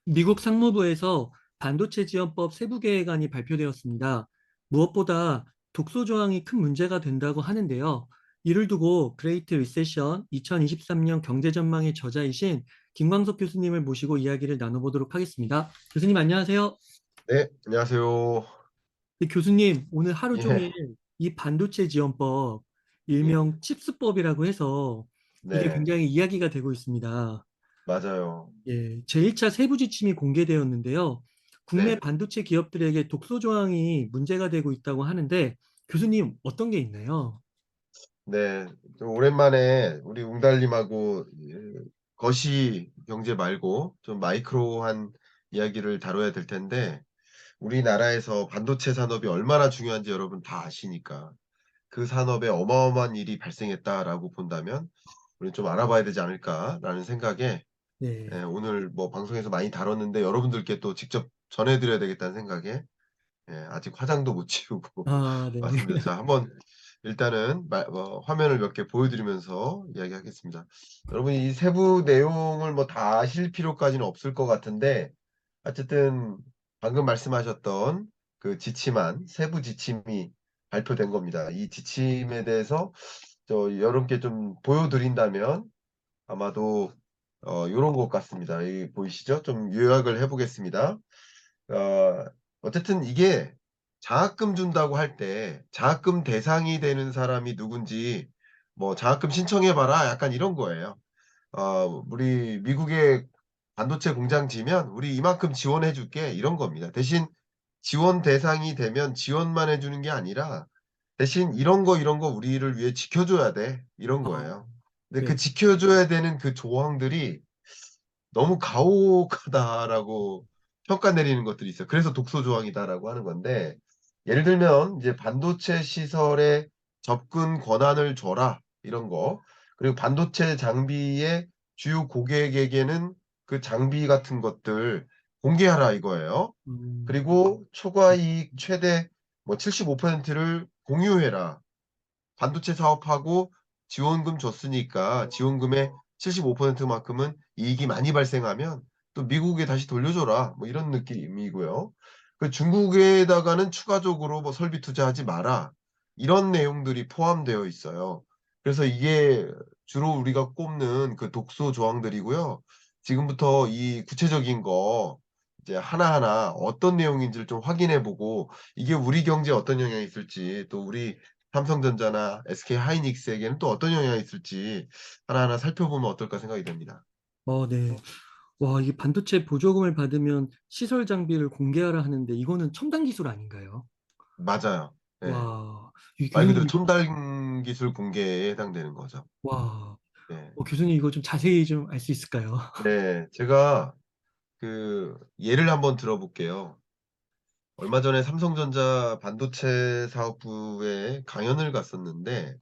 미국 상무부에서 반도체 지원법 세부 계획안이 발표되었습니다. 무엇보다 독소 조항이 큰 문제가 된다고 하는데요. 이를 두고 그레이트 리세션 2023년 경제 전망의 저자이신 김광석 교수님을 모시고 이야기를 나눠보도록 하겠습니다. 교수님 안녕하세요. 네, 안녕하세요. 네, 교수님 오늘 하루 예, 종일 이 반도체 지원법 예, 일명 칩스법이라고 해서 이게 네, 굉장히 이야기가 되고 있습니다. 맞아요. 예, 제1차 세부 지침이 공개되었는데요. 국내 네, 반도체 기업들에게 독소 조항이 문제가 되고 있다고 하는데 교수님 어떤 게 있나요? 네. 좀 오랜만에 우리 웅달님하고 거시 경제 말고 좀 마이크로한 이야기를 다뤄야 될 텐데, 우리나라에서 반도체 산업이 얼마나 중요한지 여러분 다 아시니까 그 산업에 어마어마한 일이 발생했다라고 본다면 우리 좀 알아봐야 되지 않을까라는 생각에, 네. 오늘 뭐 방송에서 많이 다뤘는데 여러분들께 또 직접 전해드려야 되겠다는 생각에, 아직 화장도 못 지우고 아, 네. 맞습니다. 자, 한번 일단은 화면을 몇 개 보여드리면서 이야기하겠습니다. 여러분 이 세부 내용을 뭐 다 아실 필요까지는 없을 것 같은데, 어쨌든 방금 말씀하셨던 그 지침안, 세부 지침이 발표된 겁니다. 이 지침에 대해서 여러분께 좀 보여드린다면 아마도 요런 것 같습니다. 이 보이시죠? 좀 요약을 해 보겠습니다. 어 어쨌든 이게 장학금 준다고 할 때 장학금 대상이 되는 사람이 누군지, 뭐 "장학금 신청해 봐라." 약간 이런 거예요. "우리 미국에 반도체 공장 지면 우리 이만큼 지원해 줄게." 이런 겁니다. 대신 지원 대상이 되면 지원만 해 주는 게 아니라 대신 "이런 거, 이런 거 우리를 위해 지켜 줘야 돼." 이런 아, 거예요. 근데 그 네. 지켜 줘야 되는 그 조항들이 너무 가혹하다라고 평가 내리는 것들이 있어요. 그래서 독소 조항이다라고 하는 건데, 예를 들면 이제 "반도체 시설에 접근 권한을 줘라." 이런 거. 그리고 "반도체 장비의 주요 고객에게는 그 장비 같은 것들 공개하라." 이거예요. 음, 그리고 "초과 이익 최대 뭐 75%를 공유해라." 반도체 사업하고 지원금 줬으니까 지원금의 75% 만큼은 이익이 많이 발생하면 또 미국에 다시 돌려줘라. 뭐 이런 느낌이고요. 그 중국에다가는 추가적으로 뭐 "설비 투자하지 마라." 이런 내용들이 포함되어 있어요. 그래서 이게 주로 우리가 꼽는 그 독소 조항들이고요. 지금부터 이 구체적인 거 이제 하나하나 어떤 내용인지를 좀 확인해 보고, 이게 우리 경제에 어떤 영향이 있을지, 또 우리 삼성전자나 SK하이닉스에게는 또 어떤 영향이 있을지 하나하나 살펴보면 어떨까 생각이 됩니다. 네. 와, 이 반도체 보조금을 받으면 시설 장비를 공개하라 하는데 이거는 첨단 기술 아닌가요? 맞아요. 예. 와, 이 말 그대로 교수님 이거, 첨단 기술 공개에 해당되는 거죠. 와, 네. 교수님 이거 좀 자세히 좀 알 수 있을까요? 네. 제가 그 예를 한번 들어 볼게요. 얼마 전에 삼성전자 반도체 사업부에 강연을 갔었는데,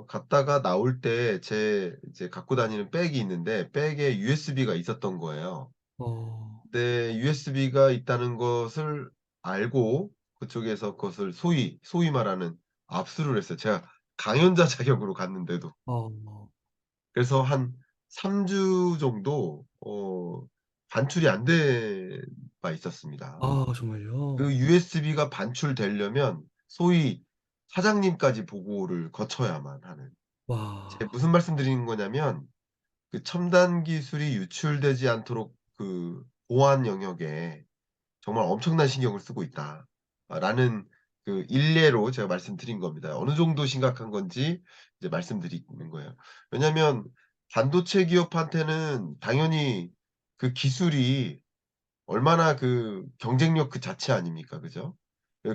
갔다가 나올 때 제 이제 갖고 다니는 백이 있는데 백에 USB가 있었던 거예요. 어, 네. USB가 있다는 것을 알고 그쪽에서 그것을 소위 말하는 압수를 했어요. 제가 강연자 자격으로 갔는데도. 어, 그래서 한 3주 정도 반출이 안 된 바 있었습니다. 아, 정말요? 그 USB가 반출되려면 소위 사장님까지 보고를 거쳐야만 하는. 제가 와, 무슨 말씀드리는 거냐면, 그 첨단 기술이 유출되지 않도록 그 보안 영역에 정말 엄청난 신경을 쓰고 있다. 라는 그 일례로 제가 말씀드린 겁니다. 어느 정도 심각한 건지 이제 말씀드리는 거예요. 왜냐하면 반도체 기업한테는 당연히 그 기술이 얼마나 그 경쟁력 그 자체 아닙니까? 그죠?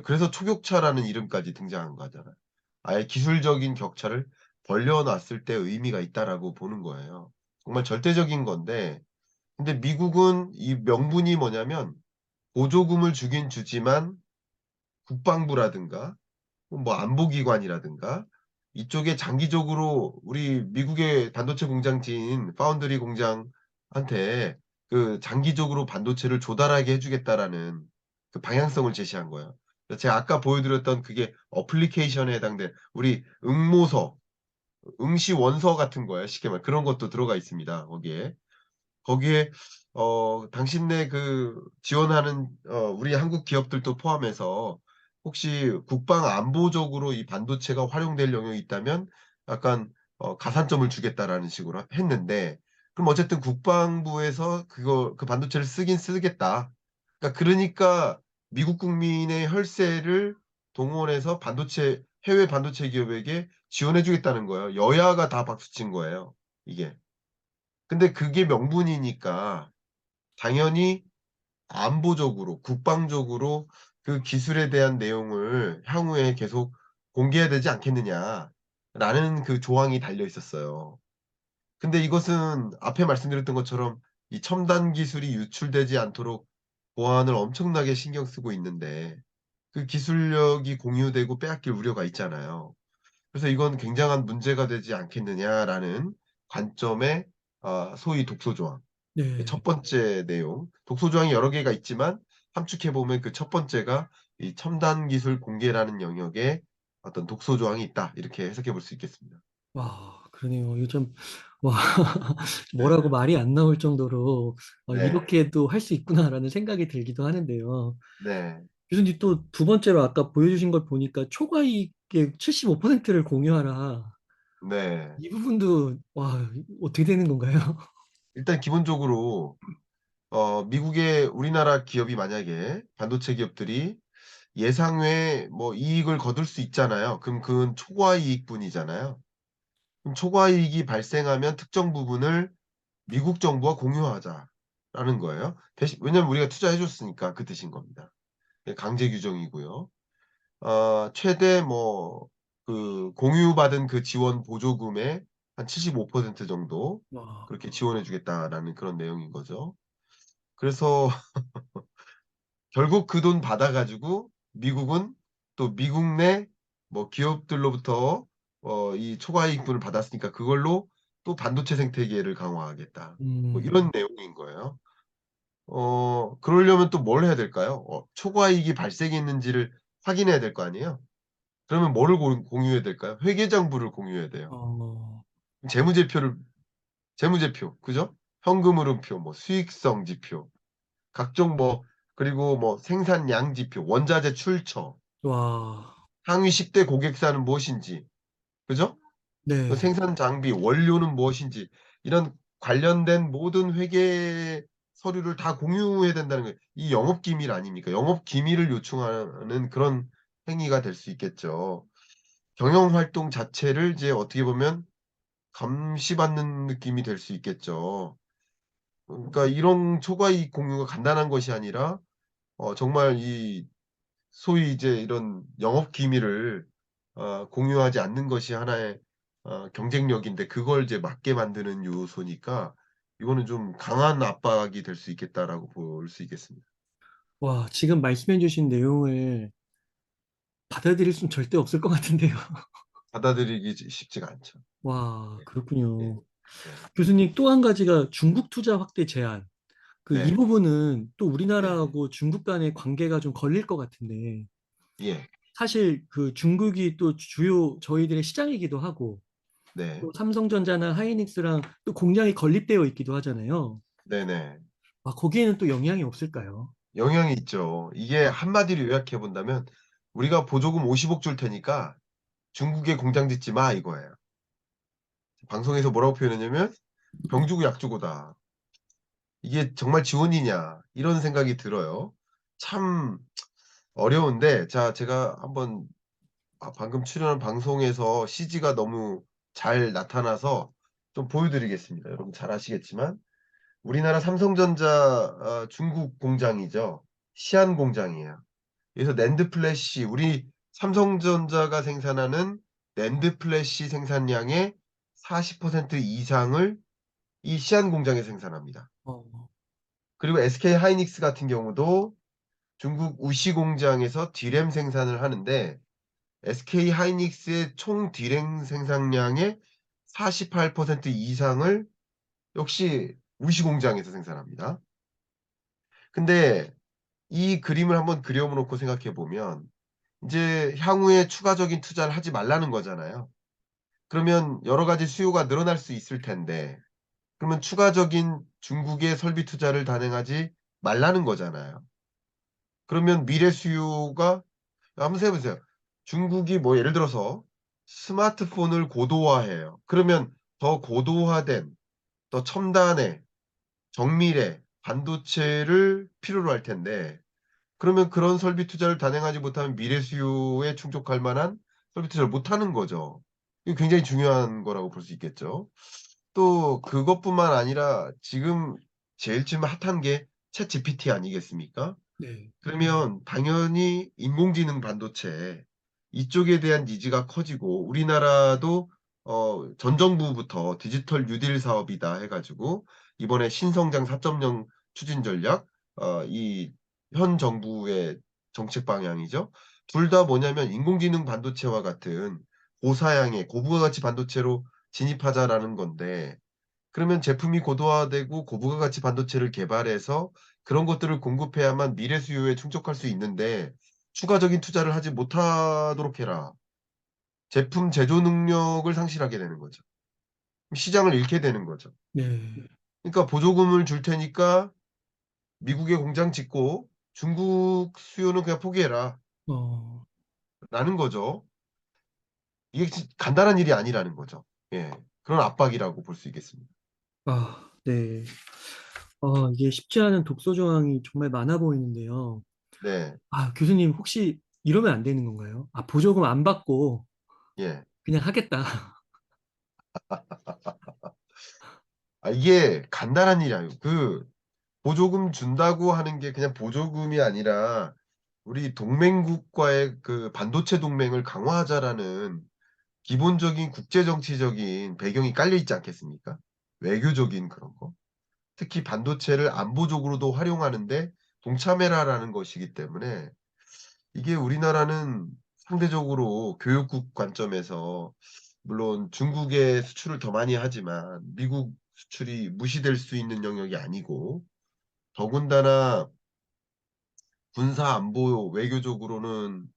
그래서 초격차라는 이름까지 등장한 거잖아요. 아예 기술적인 격차를 벌려 놨을 때 의미가 있다라고 보는 거예요. 정말 절대적인 건데, 근데 미국은 이 명분이 뭐냐면 보조금을 주긴 주지만 국방부라든가 뭐 안보기관이라든가 이쪽에 장기적으로 우리 미국의 반도체 공장지인 파운드리 공장한테 그 장기적으로 반도체를 조달하게 해 주겠다라는 그 방향성을 제시한 거예요. 그래서 제가 아까 보여 드렸던 그게 어플리케이션에 해당된 우리 응모서, 응시 원서 같은 거예요. 쉽게 말해 그런 것도 들어가 있습니다, 거기에. 거기에 당신네 그 지원하는 우리 한국 기업들도 포함해서 혹시 국방 안보적으로 이 반도체가 활용될 영역이 있다면 약간 가산점을 주겠다라는 식으로 했는데, 그럼 어쨌든 국방부에서 그 반도체를 쓰긴 쓰겠다. 그러니까 미국 국민의 혈세를 동원해서 해외 반도체 기업에게 지원해 주겠다는 거예요. 여야가 다 박수친 거예요, 이게. 근데 그게 명분이니까 당연히 안보적으로, 국방적으로 그 기술에 대한 내용을 향후에 계속 공개해야 되지 않겠느냐라는 그 조항이 달려 있었어요. 근데 이것은 앞에 말씀드렸던 것처럼 이 첨단 기술이 유출되지 않도록 보안을 엄청나게 신경 쓰고 있는데 그 기술력이 공유되고 빼앗길 우려가 있잖아요. 그래서 이건 굉장한 문제가 되지 않겠느냐라는 관점의 소위 독소 조항. 네. 첫 번째 내용. 독소 조항이 여러 개가 있지만 함축해 보면 그 첫 번째가 이 첨단 기술 공개라는 영역에 어떤 독소 조항이 있다. 이렇게 해석해 볼 수 있겠습니다. 와, 그러네요. 요즘, 와, 뭐라고 네네. 말이 안 나올 정도로 네. 이렇게도 할 수 있구나라는 생각이 들기도 하는데요. 네. 교수님 또 두 번째로 아까 보여주신 걸 보니까 초과이익의 75%를 공유하라. 네. 이 부분도, 와, 어떻게 되는 건가요? 일단 기본적으로 미국의 우리나라 기업이 만약에 반도체 기업들이 예상 외에 뭐 이익을 거둘 수 있잖아요. 그럼 그건 초과 이익분이잖아요. 그럼 초과 이익이 발생하면 특정 부분을 미국 정부와 공유하자라는 거예요. 대신 왜냐면 우리가 투자해 줬으니까 그 뜻인 겁니다. 예, 강제 규정이고요. 최대 뭐 공유받은 그 지원 보조금의 한 75% 정도 와, 그렇게 지원해 주겠다라는 그런 내용인 거죠. 그래서 결국 그 돈 받아 가지고 미국은 또 미국 내 뭐 기업들로부터 이 초과 이익분을 받았으니까 그걸로 또 반도체 생태계를 강화하겠다. 뭐 이런 음, 내용인 거예요. 그러려면 또 뭘 해야 될까요? 초과 이익이 발생했는지를 확인해야 될 거 아니에요? 그러면 뭐를 공유해야 될까요? 회계장부를 공유해야 돼요. 어, 재무제표를 재무제표, 그죠? 현금 흐름표, 뭐 수익성 지표, 각종 뭐 그리고 뭐 생산량 지표, 원자재 출처, 와, 상위 10대 고객사는 무엇인지, 그죠? 그 네, 생산 장비, 원료는 무엇인지 이런 관련된 모든 회계 서류를 다 공유해야 된다는 거예요. 이 영업 기밀 아닙니까? 영업 기밀을 요청하는 그런 행위가 될 수 있겠죠. 경영 활동 자체를 이제 어떻게 보면 감시받는 느낌이 될 수 있겠죠. 그러니까 이런 초과 이익 공유가 간단한 것이 아니라 정말 이 소위 이제 이런 영업 기밀을 공유하지 않는 것이 하나의 경쟁력인데 그걸 이제 막게 만드는 요소니까 이거는 좀 강한 압박이 될 수 있겠다라고 볼 수 있겠습니다. 와, 지금 말씀해주신 내용을 받아들일 수는 절대 없을 것 같은데요. 받아들이기 쉽지가 않죠. 와, 네. 예. 그렇군요. 네. 교수님 또 한 가지가 중국 투자 확대 제한. 이 네. 부분은 또 네. 우리나라하고 중국 간의 관계가 좀 걸릴 것 같은데, 예. 사실 그 중국이 또 주요 저희들의 시장이기도 하고, 네. 또 삼성전자나 하이닉스랑 또 공장이 건립되어 있기도 하잖아요. 네네. 아, 거기에는 또 영향이 없을까요? 영향이 있죠. 이게 아, 한마디로 요약해 본다면 "우리가 보조금 50억 줄 테니까 중국에 공장 짓지 마." 이거예요. 방송에서 뭐라고 표현했냐면 "병 주고 약 주고다." 이게 정말 지원이냐 이런 생각이 들어요. 참 어려운데 자 제가 한번 방금 출연한 방송에서 CG가 너무 잘 나타나서 좀 보여 드리겠습니다. 여러분 잘 아시겠지만 우리나라 삼성전자 중국 공장이죠. 시안 공장이에요. 여기서 낸드 플래시 우리 삼성전자가 생산하는 낸드 플래시 생산량의 40% 이상을 이 시안 공장에서 생산합니다. 어, 그리고 SK 하이닉스 같은 경우도 중국 우시 공장에서 D램 생산을 하는데 SK 하이닉스의 총 D램 생산량의 48% 이상을 역시 우시 공장에서 생산합니다. 근데 이 그림을 한번 그려 놓고 생각해 보면 인제 향후에 추가적인 투자를 하지 말라는 거잖아요. 그러면 여러 가지 수요가 늘어날 수 있을 텐데 그러면 추가적인 중국의 설비 투자를 단행하지 말라는 거잖아요. 그러면 미래 수요가 한번 생각해 보세요. 중국이 뭐 예를 들어서 스마트폰을 고도화해요. 그러면 더 고도화된 더 첨단의 정밀의 반도체를 필요로 할 텐데 그러면 그런 설비 투자를 단행하지 못하면 미래 수요에 충족할 만한 설비 투자를 못 하는 거죠. 이거 굉장히 중요한 거라고 볼 수 있겠죠. 또 그것뿐만 아니라 지금 핫한 게 챗GPT 아니겠습니까? 네. 그러면 당연히 인공지능 반도체 이쪽에 대한 니즈가 커지고 우리나라도 전 정부부터 디지털 뉴딜 사업이다 해 가지고 이번에 신성장 4.0 추진 전략 이 현 정부의 정책 방향이죠. 둘 다 뭐냐면 인공지능 반도체와 같은 고사양의 고부가가치 반도체로 진입하자라는 건데 그러면 제품이 고도화되고 고부가가치 반도체를 개발해서 그런 것들을 공급해야만 미래 수요에 충족할 수 있는데 "추가적인 투자를 하지 못하도록 해라." 제품 제조 능력을 상실하게 되는 거죠. 시장을 잃게 되는 거죠. 네. 그러니까 "보조금을 줄 테니까 미국에 공장 짓고 중국 수요는 그냥 포기해라." 어. 라는 거죠. 이게 간단한 일이 아니라는 거죠. 예. 그런 압박이라고 볼 수 있겠습니다. 아, 네. 이게 쉽지 않은 독소 조항이 정말 많아 보이는데요. 네. 아, 교수님 혹시 이러면 안 되는 건가요? 아, 보조금 안 받고 예. 그냥 하겠다. 이게 간단한 일이 아니고 보조금 준다고 하는 게 그냥 보조금이 아니라 우리 동맹국과의 그 반도체 동맹을 강화하자라는 기본적인 국제 정치적인 배경이 깔려 있지 않겠습니까? 외교적인 그런 거. 특히 반도체를 안보적으로도 활용하는 데 동참해라라는 것이기 때문에 이게 우리나라는 상대적으로 교육국 관점에서 물론 중국에 수출을 더 많이 하지만 미국 수출이 무시될 수 있는 영역이 아니고 더군다나 군사 안보 외교적으로는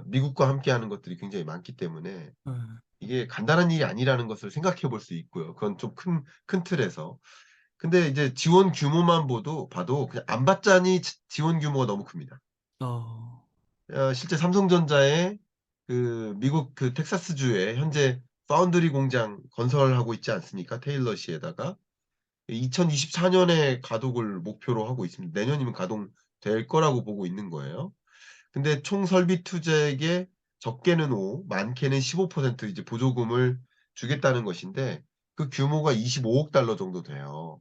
미국과 함께하는 것들이 굉장히 많기 때문에 아, 이게 간단한 일이 아니라는 것을 생각해 볼 수 있고요. 그건 좀 큰 틀에서. 근데 이제 지원 규모만 봐도 그냥 안 받자니 지원 규모가 너무 큽니다. 어, 실제 삼성전자의 그 미국 그 텍사스주에 현재 파운드리 공장 건설하고 있지 않습니까? 테일러시에다가. 2024년에 가동을 목표로 하고 있습니다. 내년이면 가동될 거라고 보고 있는 거예요. 근데 총 설비 투자액의 적게는 5, 많게는 15% 이제 보조금을 주겠다는 것인데 그 규모가 25억 달러 정도 돼요.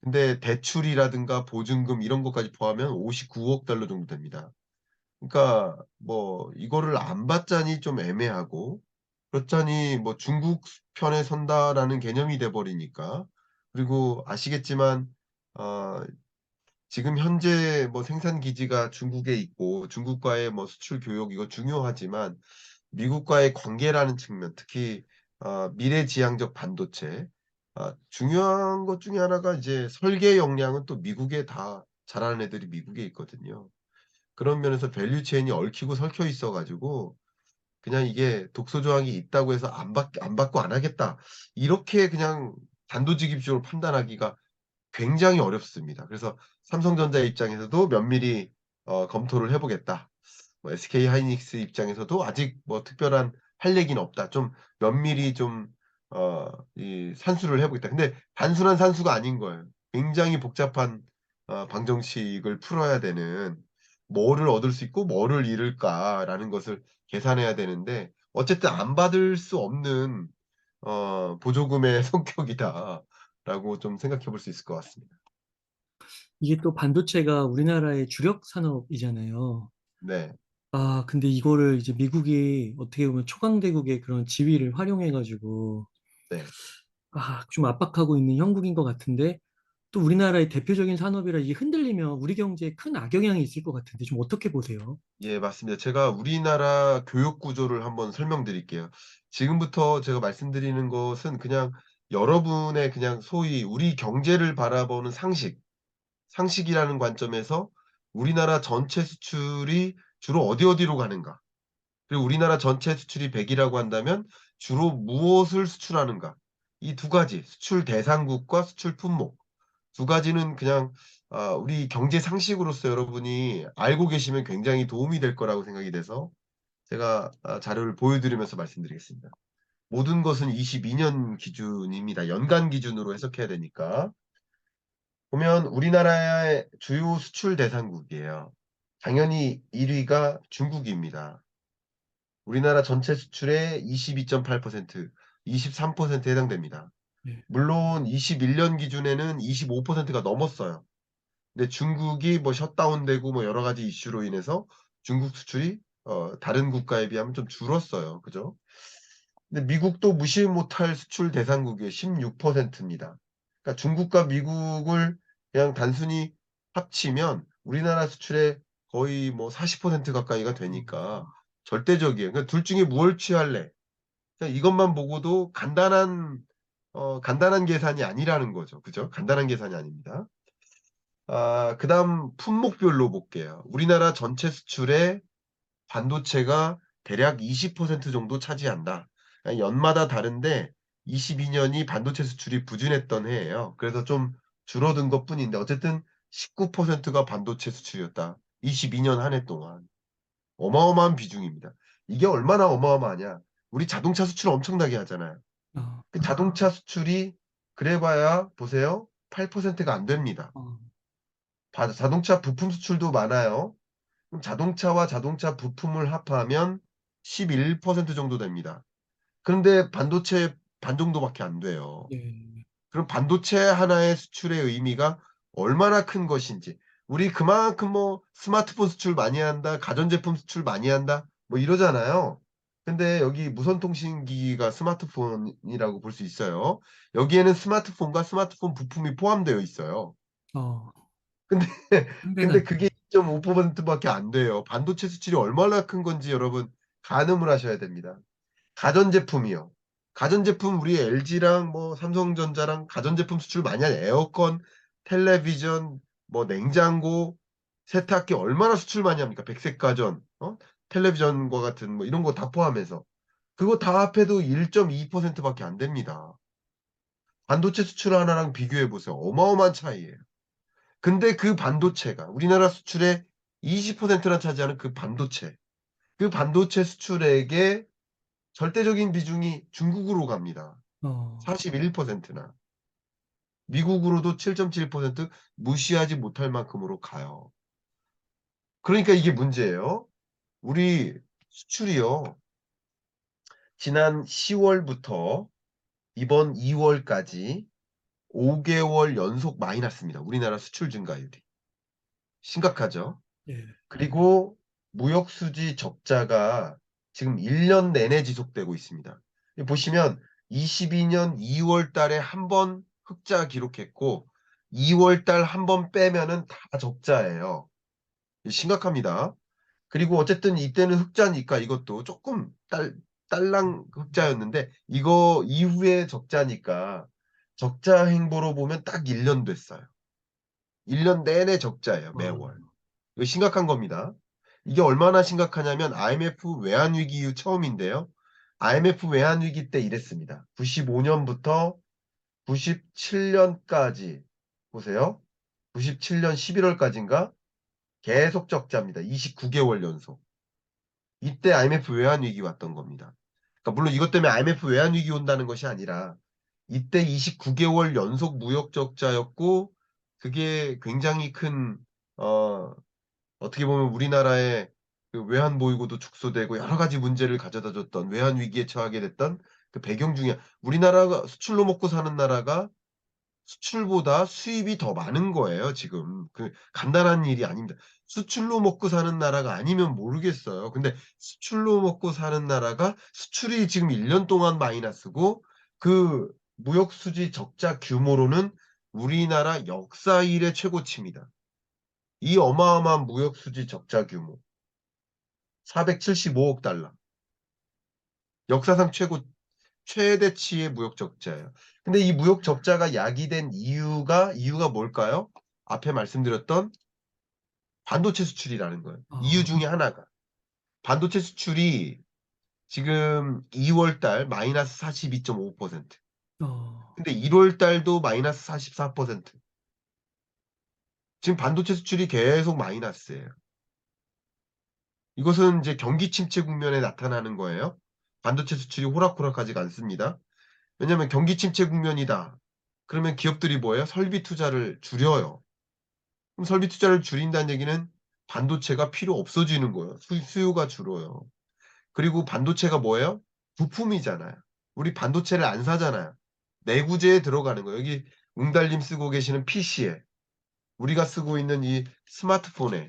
근데 대출이라든가 보증금 이런 것까지 포함하면 59억 달러 정도 됩니다. 그러니까 뭐 이거를 안 받자니 좀 애매하고 그렇자니 뭐 '중국 편에 선다.'라는 개념이 돼 버리니까 그리고 아시겠지만 어 지금 현재 뭐 생산 기지가 중국에 있고 중국과의 뭐 수출 교역 이거 중요하지만 미국과의 관계라는 측면 특히 미래지향적 반도체 중요한 것 중에 하나가 이제 설계 역량은 또 미국에 다 잘하는 애들이 미국에 있거든요. 그런 면에서 밸류 체인이 얽히고 설켜 있어 가지고 그냥 이게 독소 조항이 있다고 해서 안 받고 안 하겠다. 이렇게 그냥 단도직입적으로 판단하기가 굉장히 어렵습니다. 그래서 삼성전자 입장에서도 면밀히 검토를 해 보겠다. 뭐 SK 하이닉스 입장에서도 아직 뭐 특별한 할 얘기는 없다. 좀 면밀히 좀 이 산수를 해 보겠다. 근데 단순한 산수가 아닌 거예요. 굉장히 복잡한 방정식을 풀어야 되는 '뭐를 얻을 수 있고 뭐를 잃을까.'라는 것을 계산해야 되는데 어쨌든 안 받을 수 없는 보조금의 성격이다라고 좀 생각해 볼 수 있을 것 같습니다. 이게 또 반도체가 우리나라의 주력 산업이잖아요. 네. 아, 근데 이거를 이제 미국이 어떻게 보면 초강대국의 그런 지위를 활용해가지고, 네. 아, 좀 압박하고 있는 형국인 것 같은데, 또 우리나라의 대표적인 산업이라 이게 흔들리면 우리 경제에 큰 악영향이 있을 것 같은데, 좀 어떻게 보세요? 예 맞습니다. 제가 우리나라 교육 구조를 한번 설명드릴게요. 지금부터 제가 말씀드리는 것은 그냥 여러분의 그냥 소위 우리 경제를 바라보는 상식이라는 관점에서 우리나라 전체 수출이 주로 어디로 가는가? 그리고 우리나라 전체 수출이 100 이라고 한다면 주로 무엇을 수출하는가? 이 두 가지 수출 대상국과 수출 품목 두 가지는 그냥 우리 경제 상식으로서 여러분이 알고 계시면 굉장히 도움이 될 거라고 생각이 돼서 제가 자료를 보여드리면서 말씀드리겠습니다. 모든 것은 22년 기준입니다. 연간 기준으로 해석해야 되니까. 보면 우리나라의 주요 수출 대상국이에요. 당연히 1위가 중국입니다. 우리나라 전체 수출의 22.8%, 23%에 해당됩니다. 네. 물론 21년 기준에는 25%가 넘었어요. 근데 중국이 뭐 셧다운되고 뭐 여러 가지 이슈로 인해서 중국 수출이 다른 국가에 비하면 좀 줄었어요. 그죠? 근데 미국도 무시 못할 수출 대상국이에요. 16%입니다. 그러니까 중국과 미국을 그냥 단순히 합치면 우리나라 수출의 거의 뭐 40% 가까이가 되니까 절대적이에요. 그러니까 둘 중에 무엇을 취할래? 그냥 이것만 보고도 간단한 계산이 아니라는 거죠. 그죠? 간단한 계산이 아닙니다. 그다음 품목별로 볼게요. 우리나라 전체 수출의 반도체가 대략 20% 정도 차지한다. 연마다 다른데 22년이 반도체 수출이 부진했던 해예요. 그래서 좀 줄어든 것뿐인데 어쨌든 19%가 반도체 수출이었다. 22년 한 해 동안. 어마어마한 비중입니다. 이게 얼마나 어마어마하냐. 우리 자동차 수출 엄청나게 하잖아요. 아, 그 자동차 수출이 그래 봐야 보세요. 8%가 안 됩니다. 어, 자동차 부품 수출도 많아요. 그럼 자동차와 자동차 부품을 합하면 11% 정도 됩니다. 그런데 반도체 반 정도밖에 안 돼요. 네. 그럼 반도체 하나의 수출의 의미가 얼마나 큰 것인지. 우리 그만큼 뭐 스마트폰 수출 많이 한다, 가전제품 수출 많이 한다, 뭐 이러잖아요. 근데 여기 무선통신기기가 스마트폰이라고 볼 수 있어요. 여기에는 스마트폰과 스마트폰 부품이 포함되어 있어요. 어, 근데 상대는 근데 그게 2.5%밖에 안 돼요. 반도체 수출이 얼마나 큰 건지 여러분 가늠을 하셔야 됩니다. 가전제품이요. 가전제품 우리 LG랑 뭐 삼성전자랑 가전제품 수출 많이 하죠. 에어컨, 텔레비전, 뭐 냉장고, 세탁기 얼마나 수출 많이 합니까? 백색가전, 텔레비전과 같은 뭐 이런 거 다 포함해서. 그거 다 합해도 1.2%밖에 안 됩니다. 반도체 수출 하나랑 비교해 보세요. 어마어마한 차이예요. 근데 그 반도체가 우리나라 수출의 20%나 차지하는 그 반도체. 그 반도체 수출액의 절대적인 비중이 중국으로 갑니다. 어, 41%나. 미국으로도 7.7% 무시하지 못할 만큼으로 가요. 그러니까 이게 문제예요. 우리 수출이요. 지난 10월부터 이번 2월까지 5개월 연속 마이너스입니다. 우리나라 수출 증가율이. 심각하죠. 예. 그리고 무역 수지 적자가 지금 1년 내내 지속되고 있습니다. 보시면 22년 2월 달에 한 번 흑자 기록했고 2월 달 한 번 빼면은 다 적자예요. 심각합니다. 그리고 어쨌든 이때는 흑자니까 이것도 조금 딸랑 흑자였는데 이거 이후에 적자니까 적자 행보로 보면 딱 1년 됐어요. 1년 내내 적자예요, 어, 매월. 이거 심각한 겁니다. 이게 얼마나 심각하냐면 IMF 외환위기 이후 처음인데요. IMF 외환위기 때 이랬습니다. 95년부터 97년까지 보세요. 97년 11월까지인가 계속 적자입니다. 29개월 연속. 이때 IMF 외환위기 왔던 겁니다. 그러니까 물론 이것 때문에 IMF 외환위기 온다는 것이 아니라 이때 29개월 연속 무역 적자였고 그게 굉장히 큰 어, 어떻게 보면 우리나라의 그 외환 보유고도 축소되고 여러 가지 문제를 가져다 줬던 외환 위기에 처하게 됐던 그 배경 중에 우리나라가 수출로 먹고 사는 나라가 수출보다 수입이 더 많은 거예요, 지금. 그 간단한 일이 아닙니다. 수출로 먹고 사는 나라가 아니면 모르겠어요. 근데 수출로 먹고 사는 나라가 수출이 지금 1년 동안 마이너스고 그 무역 수지 적자 규모로는 우리나라 역사 이래 최고치입니다. 이 어마어마한 무역 수지 적자 규모 475억 달러. 역사상 최대치의 무역 적자예요. 근데 이 무역 적자가 야기된 이유가 뭘까요? 앞에 말씀드렸던 반도체 수출이라는 거예요. 이유 어, 중에 하나가. 반도체 수출이 지금 2월 달 마이너스 42.5%. 어, 근데 1월 달도 마이너스 44%. 지금 반도체 수출이 계속 마이너스예요. 이것은 이제 경기 침체 국면에 나타나는 거예요. 반도체 수출이 호락호락하지가 않습니다. 왜냐하면 경기 침체 국면이다. 그러면 기업들이 뭐예요? 설비 투자를 줄여요. 그럼 설비 투자를 줄인다는 얘기는 반도체가 필요 없어지는 거예요. 수요가 줄어요. 그리고 반도체가 뭐예요? 부품이잖아요. 우리 반도체를 안 사잖아요. 내구재에 들어가는 거예요. 여기 웅달님 쓰고 계시는 PC에, 우리가 쓰고 있는 이 스마트폰에,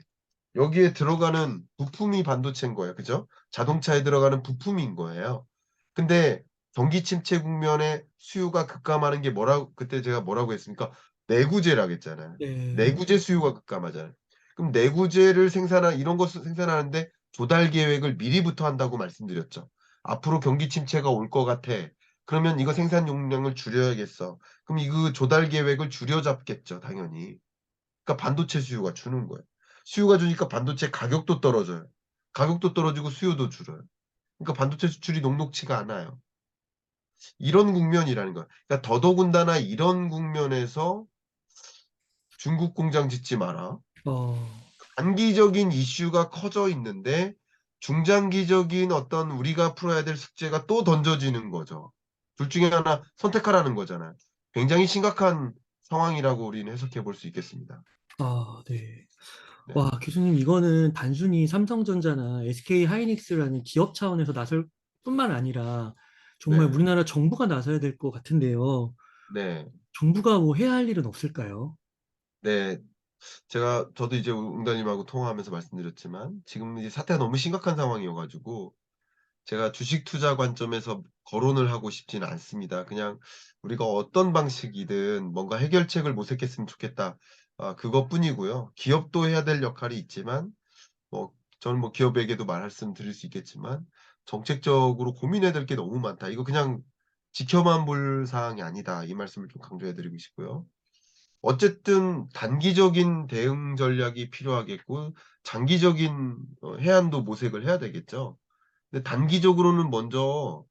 여기에 들어가는 부품이 반도체인 거예요. 그죠? 자동차에 들어가는 부품인 거예요. 근데 경기 침체 국면에 수요가 급감하는 게 뭐라고, 그때 제가 뭐라고 했습니까? 내구재라고 했잖아요. 네. 내구재 수요가 급감하잖아요. 그럼 내구재를 이런 거 생산하는데 조달 계획을 미리부터 한다고 말씀드렸죠. 앞으로 경기 침체가 올 것 같아. 그러면 이거 생산 용량을 줄여야겠어. 그럼 이거 조달 계획을 줄여 잡겠죠, 당연히. 그러니까 반도체 수요가 주는 거예요. 수요가 주니까 반도체 가격도 떨어져요. 가격도 떨어지고 수요도 줄어요. 그러니까 반도체 수출이 녹록치가 않아요. 이런 국면이라는 거야. 그러니까 더더군다나 이런 국면에서 중국 공장 짓지 마라. 어, 단기적인 이슈가 커져 있는데 중장기적인 어떤 우리가 풀어야 될 숙제가 또 던져지는 거죠. 둘 중에 하나 선택하라는 거잖아요. 굉장히 심각한 상황이라고 우리는 해석해 볼 수 있겠습니다. 아, 네. 네, 와, 교수님, 이거는 단순히 삼성전자나 SK 하이닉스라는 기업 차원에서 나설 뿐만 아니라 정말 네, 우리나라 정부가 나서야 될 것 같은데요. 네, 정부가 뭐 해야 할 일은 없을까요? 네. 저도 이제 웅달님하고 통화하면서 말씀드렸지만 지금 이 사태가 너무 심각한 상황이어가지고 제가 주식 투자 관점에서 거론을 하고 싶지는 않습니다. 그냥 우리가 어떤 방식이든 뭔가 해결책을 모색했으면 좋겠다. 그것뿐이고요. 기업도 해야 될 역할이 있지만 뭐 저는 뭐 기업에게도 말씀드릴 수 있겠지만 정책적으로 고민해야 될 게 너무 많다. 이거 그냥 지켜만 볼 사항이 아니다. 이 말씀을 좀 강조해 드리고 싶고요. 어쨌든 단기적인 대응 전략이 필요하겠고 장기적인 해안도 모색을 해야 되겠죠. 근데 단기적으로는 먼저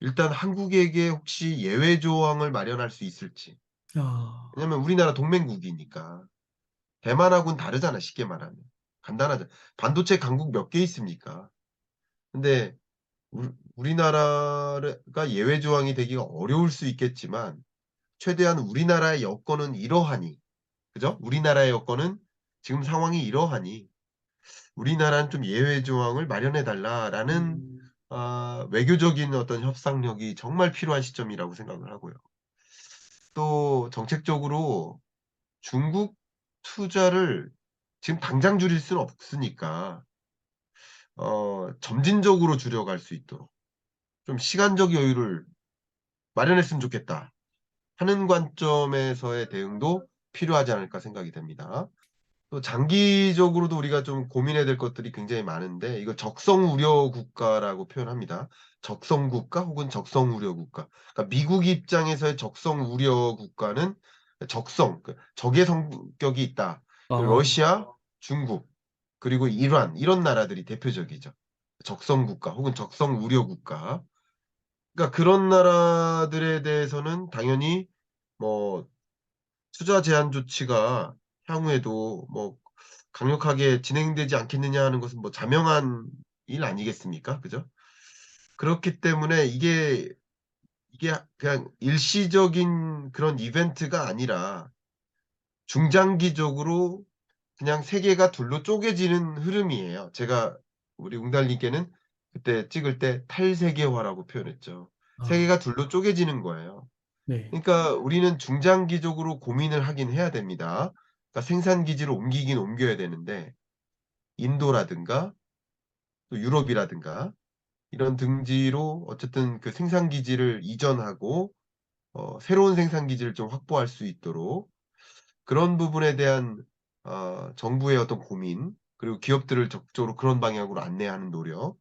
일단 한국에게 혹시 예외 조항을 마련할 수 있을지. 아, 왜냐면 우리나라 동맹국이니까. 대만하고는 다르잖아, 쉽게 말하면. 간단하죠. 반도체 강국 몇 개 있습니까? 근데 우리나라가 예외 조항이 되기가 어려울 수 있겠지만 최대한 우리나라의 여건은 이러하니, 그죠? 우리나라의 여건은 지금 상황이 이러하니 우리나라는 좀 예외 조항을 마련해 달라라는 음, 외교적인 어떤 협상력이 정말 필요한 시점이라고 생각을 하고요. 또 정책적으로 중국 투자를 지금 당장 줄일 수는 없으니까 점진적으로 줄여갈 수 있도록 좀 시간적 여유를 마련했으면 좋겠다 하는 관점에서의 대응도 필요하지 않을까 생각이 됩니다. 또 장기적으로도 우리가 좀 고민해야 될 것들이 굉장히 많은데 이거 적성 우려 국가라고 표현합니다. 적성 국가 혹은 적성 우려 국가. 그러니까 미국 입장에서의 적성 우려 국가는 적의 성격이 있다. 아, 러시아, 중국, 그리고 이란 이런 나라들이 대표적이죠. 적성 국가 혹은 적성 우려 국가. 그러니까 그런 나라들에 대해서는 당연히 뭐 투자 제한 조치가 향후에도 뭐 강력하게 진행되지 않겠느냐 하는 것은 뭐 자명한 일 아니겠습니까? 그죠? 그렇기 때문에 이게 그냥 일시적인 그런 이벤트가 아니라 중장기적으로 그냥 세계가 둘로 쪼개지는 흐름이에요. 제가 우리 웅달님께는 그때 찍을 때 탈세계화라고 표현했죠. 아, 세계가 둘로 쪼개지는 거예요. 네. 그러니까 우리는 중장기적으로 고민을 하긴 해야 됩니다. 그러니까 생산 기지를 옮기긴 옮겨야 되는데 인도라든가 또 유럽이라든가 이런 등지로 어쨌든 그 생산 기지를 이전하고 새로운 생산 기지를 좀 확보할 수 있도록 그런 부분에 대한 정부의 어떤 고민 그리고 기업들을 적극적으로 그런 방향으로 안내하는 노력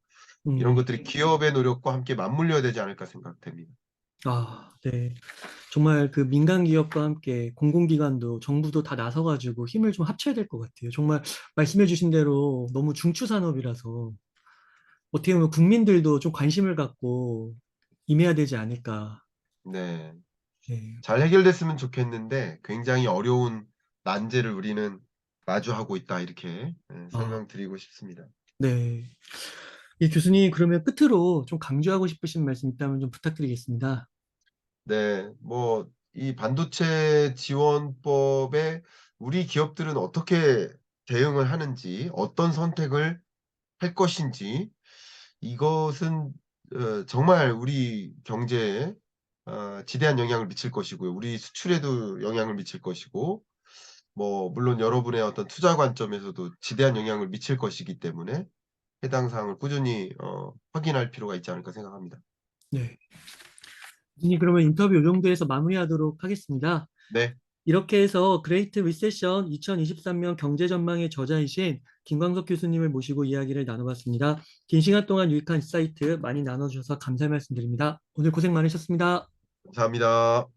이런 음, 것들이 기업의 노력과 함께 맞물려야 되지 않을까 생각됩니다. 아, 네. 정말 그 민간 기업과 함께 공공기관도 정부도 다 나서가지고 힘을 좀 합쳐야 될 것 같아요. 정말 말씀해주신 대로 너무 중추 산업이라서 어떻게 보면 국민들도 좀 관심을 갖고 임해야 되지 않을까. 네. 네. 잘 해결됐으면 좋겠는데 굉장히 어려운 난제를 우리는 마주하고 있다. 이렇게 아, 설명드리고 싶습니다. 네. 이 교수님, 그러면 끝으로 좀 강조하고 싶으신 말씀 있다면 좀 부탁드리겠습니다. 네. 뭐 이 반도체 지원법에 우리 기업들은 어떻게 대응을 하는지, 어떤 선택을 할 것인지, 이것은 정말 우리 경제에 지대한 영향을 미칠 것이고요. 우리 수출에도 영향을 미칠 것이고, 뭐 물론 여러분의 어떤 투자 관점에서도 지대한 영향을 미칠 것이기 때문에 해당 사항을 꾸준히 확인할 필요가 있지 않을까 생각합니다. 네. 교수님, 그러면 인터뷰 이 정도에서 마무리하도록 하겠습니다. 네. 이렇게 해서 그레이트 리세션 2023년 경제 전망의 저자이신 김광석 교수님을 모시고 이야기를 나눠봤습니다. 긴 시간 동안 유익한 인사이트 많이 나눠주셔서 감사의 말씀드립니다. 오늘 고생 많으셨습니다. 감사합니다.